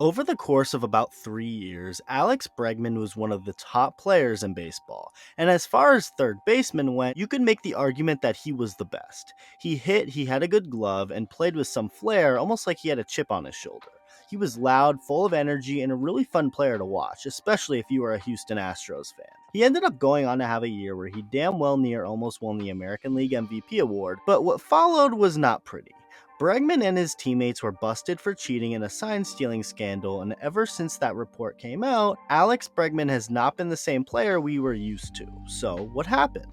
Over the course of about 3 years, Alex Bregman was one of the top players in baseball. And as far as third baseman went, you could make the argument that he was the best. He hit, he had a good glove, and played with some flair, almost like he had a chip on his shoulder. He was loud, full of energy, and a really fun player to watch, especially if you were a Houston Astros fan. He ended up going on to have a year where he damn well near almost won the American League MVP award, but what followed was not pretty. Bregman and his teammates were busted for cheating in a sign stealing scandal, and ever since that report came out, Alex Bregman has not been the same player we were used to. So, what happened?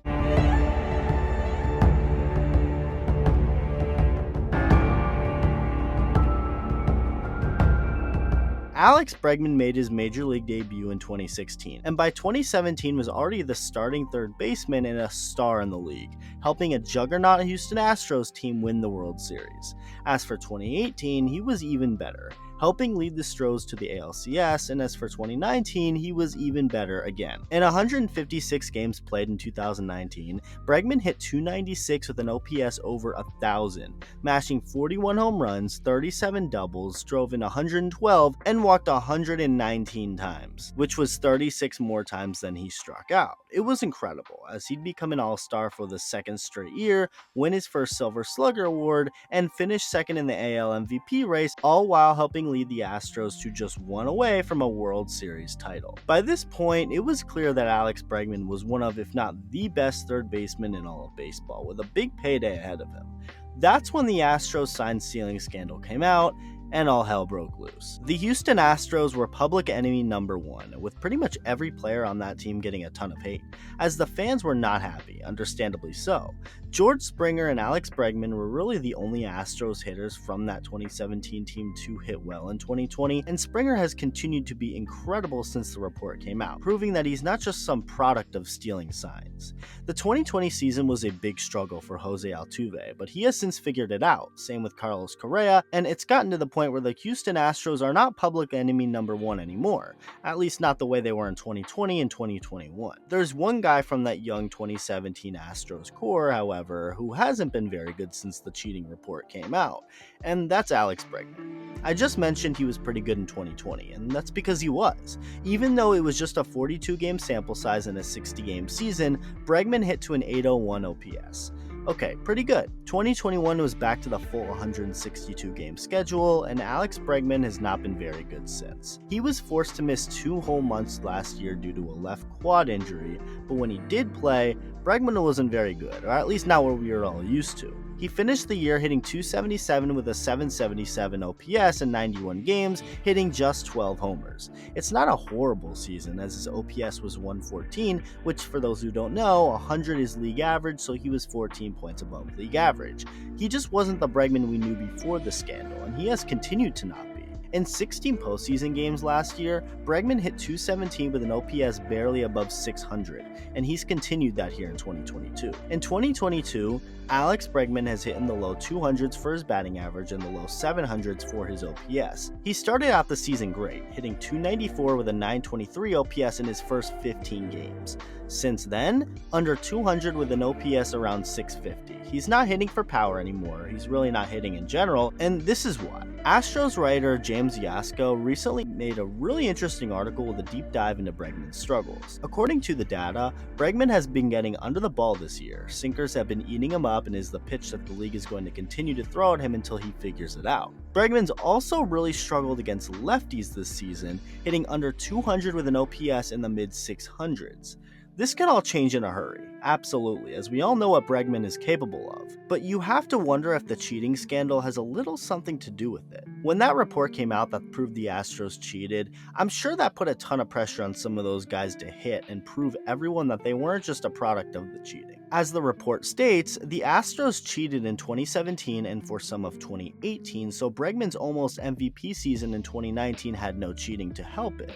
Alex Bregman made his major league debut in 2016, and by 2017 was already the starting third baseman and a star in the league, helping a juggernaut Houston Astros team win the World Series. As for 2018, he was even better, helping lead the Stros to the ALCS, and as for 2019, he was even better again. In 156 games played in 2019, Bregman hit .296 with an OPS over 1,000, mashing 41 home runs, 37 doubles, drove in 112, and walked 119 times, which was 36 more times than he struck out. It was incredible, as he'd become an all-star for the second straight year, win his first Silver Slugger award, and finish second in the AL MVP race, all while helping lead the Astros to just one away from a World Series title. By this point, it was clear that Alex Bregman was one of, if not the best third baseman in all of baseball, with a big payday ahead of him. That's when the Astros sign stealing scandal came out, and all hell broke loose. The Houston Astros were public enemy number one, with pretty much every player on that team getting a ton of hate, as the fans were not happy, understandably so. George Springer and Alex Bregman were really the only Astros hitters from that 2017 team to hit well in 2020, and Springer has continued to be incredible since the report came out, proving that he's not just some product of stealing signs. The 2020 season was a big struggle for Jose Altuve, but he has since figured it out, same with Carlos Correa, and it's gotten to the point where the Houston Astros are not public enemy number one anymore, at least not the way they were in 2020 and 2021. There's one guy from that young 2017 Astros core, however, who hasn't been very good since the cheating report came out, and that's Alex Bregman. I just mentioned he was pretty good in 2020, and that's because he was. Even though it was just a 42-game sample size in a 60-game season, Bregman hit to an 801 OPS. Okay, pretty good. 2021 was back to the full 162-game schedule, and Alex Bregman has not been very good since. He was forced to miss 2 whole months last year due to a left quad injury, but when he did play, Bregman wasn't very good, or at least not what we were all used to. He finished the year hitting .277 with a .777 OPS in 91 games, hitting just 12 homers. It's not a horrible season, as his OPS was .114, which for those who don't know, 100 is league average, so he was 14 points above league average. He just wasn't the Bregman we knew before the scandal, and he has continued to not be. In 16 postseason games last year, Bregman hit .217 with an OPS barely above 600, and he's continued that here in 2022. In 2022, Alex Bregman has hit in the low 200s for his batting average and the low 700s for his OPS. He started out the season great, hitting .294 with a .923 OPS in his first 15 games. Since then, under 200 with an OPS around .650. He's not hitting for power anymore, he's really not hitting in general, and this is why. Astros writer James Yasko recently made a really interesting article with a deep dive into Bregman's struggles. According to the data, Bregman has been getting under the ball this year. Sinkers have been eating him up and is the pitch that the league is going to continue to throw at him until he figures it out. Bregman's also really struggled against lefties this season, hitting under 200 with an OPS in the mid 600s. This can all change in a hurry, absolutely, as we all know what Bregman is capable of. But you have to wonder if the cheating scandal has a little something to do with it. When that report came out that proved the Astros cheated, I'm sure that put a ton of pressure on some of those guys to hit and prove everyone that they weren't just a product of the cheating. As the report states, the Astros cheated in 2017 and for some of 2018, so Bregman's almost MVP season in 2019 had no cheating to help it.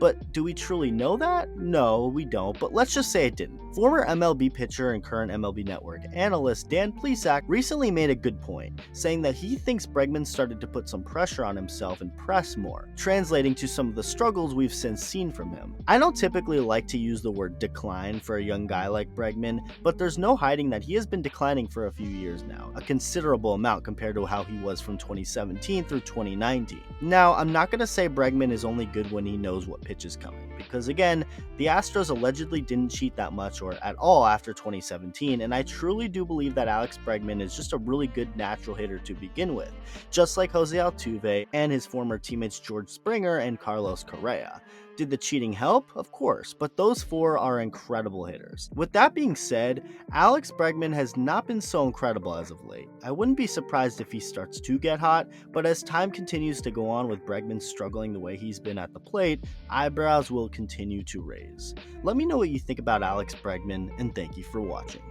But do we truly know that? No, we don't, but let's just say it didn't. Former MLB pitcher and current MLB Network analyst Dan Plesac recently made a good point, saying that he thinks Bregman started to put some pressure on himself and press more, translating to some of the struggles we've since seen from him. I don't typically like to use the word decline for a young guy like Bregman, but there's no hiding that he has been declining for a few years now, a considerable amount compared to how he was from 2017 through 2019. Now, I'm not going to say Bregman is only good when he knows what pitch is coming, because again, the Astros allegedly didn't cheat that much or at all after 2017, and I truly do believe that Alex Bregman is just a really good natural hitter to begin with, just like Jose Altuve and his former teammates George Springer and Carlos Correa. Did the cheating help? Of course, but those four are incredible hitters. With that being said, Alex Bregman has not been so incredible as of late. I wouldn't be surprised if he starts to get hot, but as time continues to go on with Bregman struggling the way he's been at the plate, eyebrows will continue to raise. Let me know what you think about Alex Bregman, and thank you for watching.